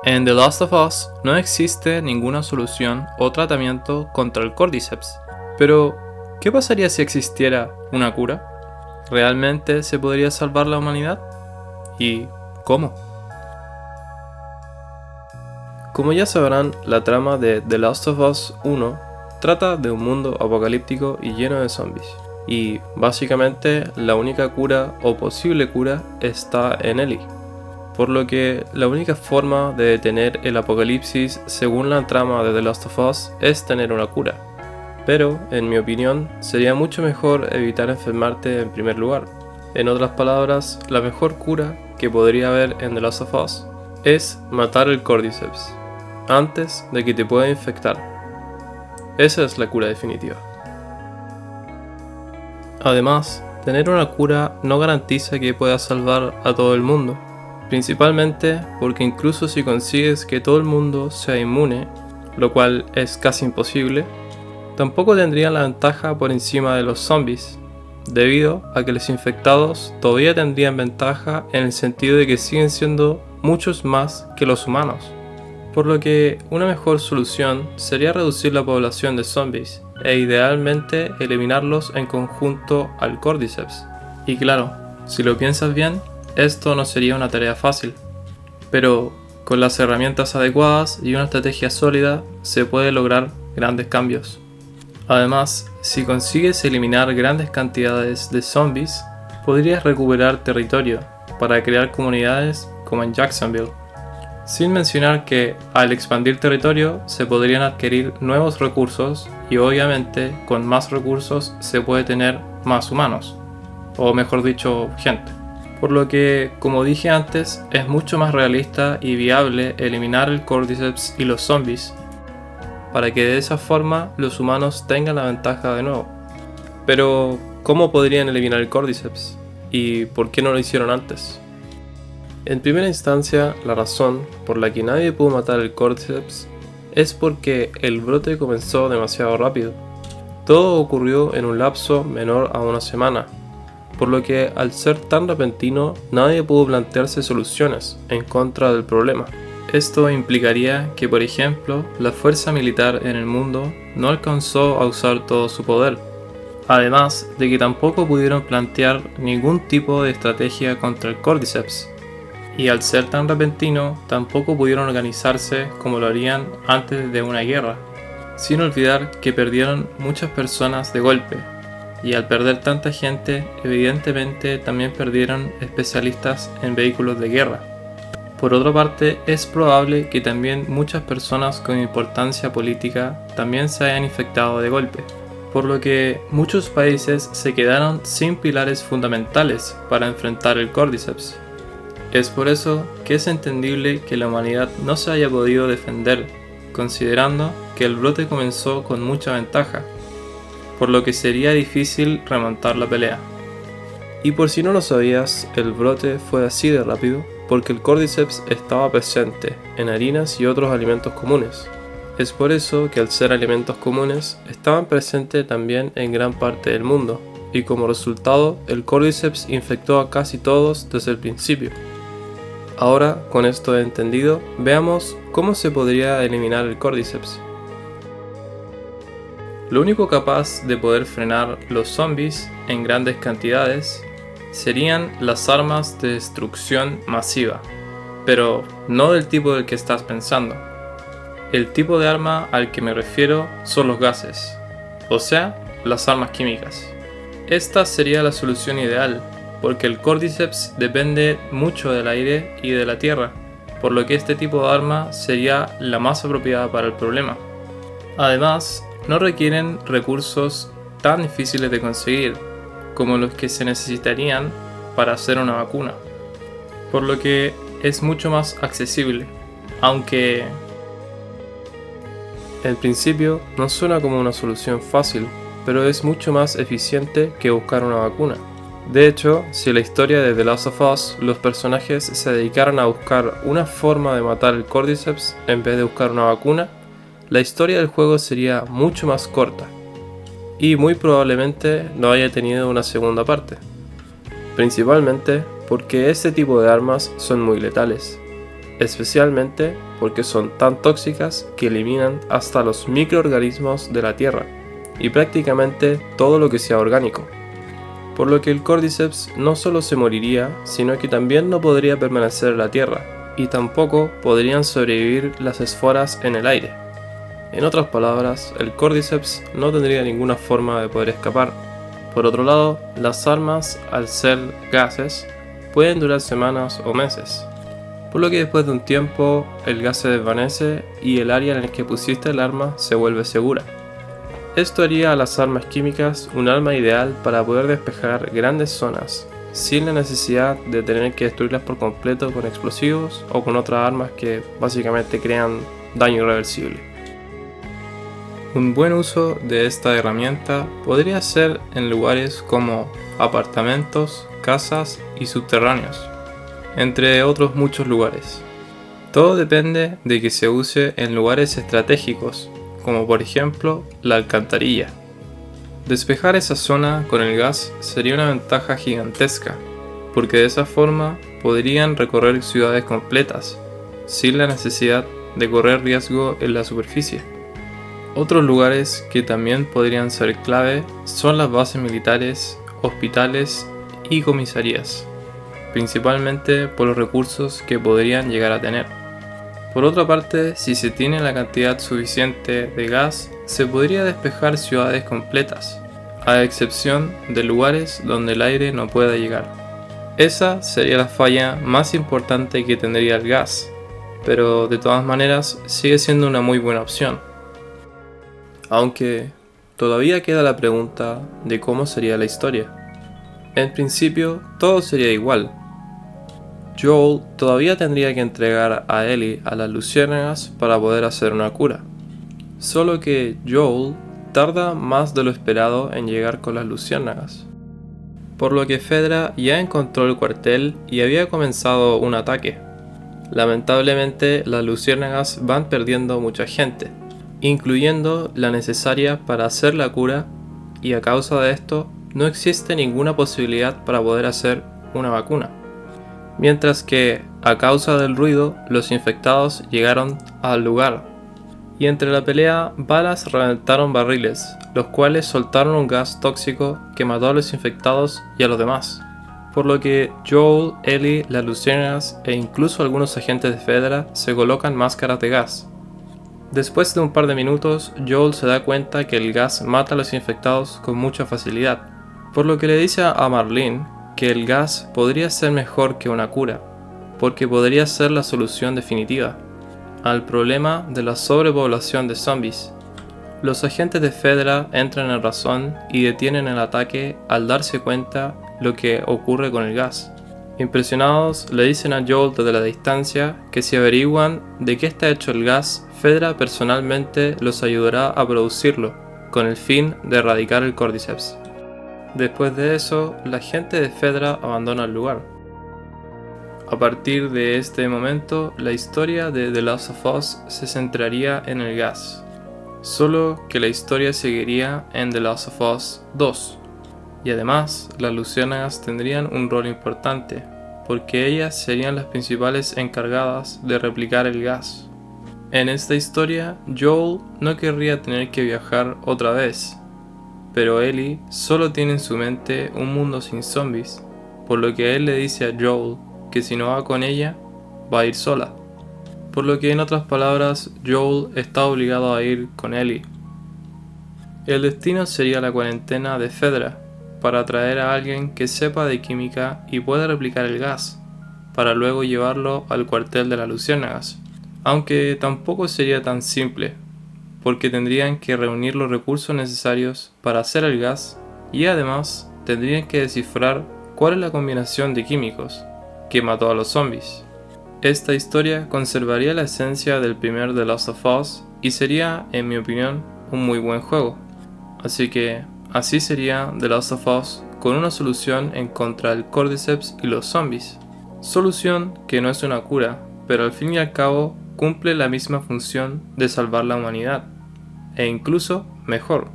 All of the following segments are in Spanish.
En The Last of Us no existe ninguna solución o tratamiento contra el Cordyceps. Pero, ¿qué pasaría si existiera una cura? ¿Realmente se podría salvar la humanidad? ¿Y cómo? Como ya sabrán, la trama de The Last of Us 1 trata de un mundo apocalíptico y lleno de zombies. Y básicamente la única cura o posible cura está en Ellie. Por lo que la única forma de detener el apocalipsis según la trama de The Last of Us es tener una cura. Pero, en mi opinión, sería mucho mejor evitar enfermarte en primer lugar. En otras palabras, la mejor cura que podría haber en The Last of Us es matar el Cordyceps antes de que te pueda infectar. Esa es la cura definitiva. Además, tener una cura no garantiza que puedas salvar a todo el mundo, principalmente porque incluso si consigues que todo el mundo sea inmune, lo cual es casi imposible, tampoco tendrían la ventaja por encima de los zombies, debido a que los infectados todavía tendrían ventaja en el sentido de que siguen siendo muchos más que los humanos. Por lo que una mejor solución sería reducir la población de zombies e idealmente eliminarlos en conjunto al Cordyceps. Y claro, si lo piensas bien, esto no sería una tarea fácil, pero con las herramientas adecuadas y una estrategia sólida se puede lograr grandes cambios. Además, si consigues eliminar grandes cantidades de zombies, podrías recuperar territorio para crear comunidades como en Jacksonville. Sin mencionar que al expandir territorio se podrían adquirir nuevos recursos y obviamente con más recursos se puede tener más humanos, o mejor dicho, gente. Por lo que, como dije antes, es mucho más realista y viable eliminar el Cordyceps y los zombies, para que de esa forma los humanos tengan la ventaja de nuevo. Pero, ¿cómo podrían eliminar el Cordyceps? ¿Y por qué no lo hicieron antes? En primera instancia, la razón por la que nadie pudo matar el Cordyceps es porque el brote comenzó demasiado rápido. Todo ocurrió en un lapso menor a una semana, por lo que al ser tan repentino nadie pudo plantearse soluciones en contra del problema. Esto implicaría que, por ejemplo, la fuerza militar en el mundo no alcanzó a usar todo su poder, además de que tampoco pudieron plantear ningún tipo de estrategia contra el Cordyceps. Y al ser tan repentino, tampoco pudieron organizarse como lo harían antes de una guerra, sin olvidar que perdieron muchas personas de golpe, y al perder tanta gente, evidentemente también perdieron especialistas en vehículos de guerra. Por otra parte, es probable que también muchas personas con importancia política también se hayan infectado de golpe, por lo que muchos países se quedaron sin pilares fundamentales para enfrentar el Cordyceps. Es por eso que es entendible que la humanidad no se haya podido defender, considerando que el brote comenzó con mucha ventaja, por lo que sería difícil remontar la pelea. Y por si no lo sabías, el brote fue así de rápido porque el Cordyceps estaba presente en harinas y otros alimentos comunes. Es por eso que al ser alimentos comunes, estaban presentes también en gran parte del mundo, y como resultado, el Cordyceps infectó a casi todos desde el principio. Ahora, con esto entendido, veamos cómo se podría eliminar el Cordyceps. Lo único capaz de poder frenar los zombies en grandes cantidades serían las armas de destrucción masiva, pero no del tipo del que estás pensando. El tipo de arma al que me refiero son los gases, o sea, las armas químicas. Esta sería la solución ideal, porque el Cordyceps depende mucho del aire y de la tierra, por lo que este tipo de arma sería la más apropiada para el problema. Además, no requieren recursos tan difíciles de conseguir como los que se necesitarían para hacer una vacuna, por lo que es mucho más accesible, aunque en principio no suena como una solución fácil, pero es mucho más eficiente que buscar una vacuna. De hecho, si en la historia de The Last of Us los personajes se dedicaran a buscar una forma de matar el Cordyceps en vez de buscar una vacuna, la historia del juego sería mucho más corta y muy probablemente no haya tenido una segunda parte, principalmente porque este tipo de armas son muy letales. especialmente porque son tan tóxicas que eliminan hasta los microorganismos de la tierra y prácticamente todo lo que sea orgánico. Por lo que el Cordyceps no solo se moriría, sino que también no podría permanecer en la tierra, y tampoco podrían sobrevivir las esporas en el aire. En otras palabras, el Cordyceps no tendría ninguna forma de poder escapar. Por otro lado, las armas, al ser gases, pueden durar semanas o meses, por lo que después de un tiempo el gas se desvanece y el área en el que pusiste el arma se vuelve segura. Esto haría a las armas químicas un arma ideal para poder despejar grandes zonas, sin la necesidad de tener que destruirlas por completo con explosivos o con otras armas que básicamente crean daño irreversible. Un buen uso de esta herramienta podría ser en lugares como apartamentos, casas y subterráneos, entre otros muchos lugares. Todo depende de que se use en lugares estratégicos, como por ejemplo la alcantarilla. Despejar esa zona con el gas sería una ventaja gigantesca, porque de esa forma podrían recorrer ciudades completas, sin la necesidad de correr riesgo en la superficie. Otros lugares que también podrían ser clave son las bases militares, hospitales y comisarías, principalmente por los recursos que podrían llegar a tener. Por otra parte, si se tiene la cantidad suficiente de gas, se podría despejar ciudades completas, a excepción de lugares donde el aire no pueda llegar. Esa sería la falla más importante que tendría el gas, pero de todas maneras sigue siendo una muy buena opción. Aunque todavía queda la pregunta de cómo sería la historia. En principio, todo sería igual. Joel todavía tendría que entregar a Ellie a las luciérnagas para poder hacer una cura. Solo que Joel tarda más de lo esperado en llegar con las luciérnagas. Por lo que Fedra ya encontró el cuartel y había comenzado un ataque. Lamentablemente, las luciérnagas van perdiendo mucha gente, incluyendo la necesaria para hacer la cura, y a causa de esto no existe ninguna posibilidad para poder hacer una vacuna. Mientras que, a causa del ruido, los infectados llegaron al lugar, y entre la pelea, balas reventaron barriles, los cuales soltaron un gas tóxico que mató a los infectados y a los demás. Por lo que Joel, Ellie, las luciérnagas e incluso algunos agentes de Fedra se colocan máscaras de gas. Después de un par de minutos, Joel se da cuenta que el gas mata a los infectados con mucha facilidad, por lo que le dice a Marlene que el gas podría ser mejor que una cura, porque podría ser la solución definitiva al problema de la sobrepoblación de zombies. Los agentes de Fedra entran en razón y detienen el ataque al darse cuenta lo que ocurre con el gas. Impresionados, le dicen a Joel desde la distancia que si averiguan de qué está hecho el gas, Fedra personalmente los ayudará a producirlo, con el fin de erradicar el Cordyceps. Después de eso, la gente de Fedra abandona el lugar. A partir de este momento, la historia de The Last of Us se centraría en el gas, solo que la historia seguiría en The Last of Us 2. Y además, las luciérnagas tendrían un rol importante, porque ellas serían las principales encargadas de replicar el gas. En esta historia, Joel no querría tener que viajar otra vez, pero Ellie solo tiene en su mente un mundo sin zombies, por lo que él le dice a Joel que si no va con ella, va a ir sola. Por lo que en otras palabras, Joel está obligado a ir con Ellie. El destino sería la cuarentena de Fedra, para traer a alguien que sepa de química y pueda replicar el gas, para luego llevarlo al cuartel de las luciérnagas. Aunque tampoco sería tan simple, porque tendrían que reunir los recursos necesarios para hacer el gas y además tendrían que descifrar cuál es la combinación de químicos que mató a los zombies. Esta historia conservaría la esencia del primer The Last of Us y sería, en mi opinión, un muy buen juego. Así que así sería The Last of Us con una solución en contra del Cordyceps y los zombies. Solución que no es una cura, pero al fin y al cabo cumple la misma función de salvar la humanidad, e incluso mejor.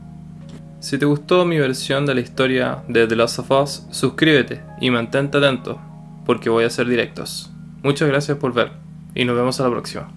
Si te gustó mi versión de la historia de The Last of Us, suscríbete y mantente atento, porque voy a hacer directos. Muchas gracias por ver, y nos vemos a la próxima.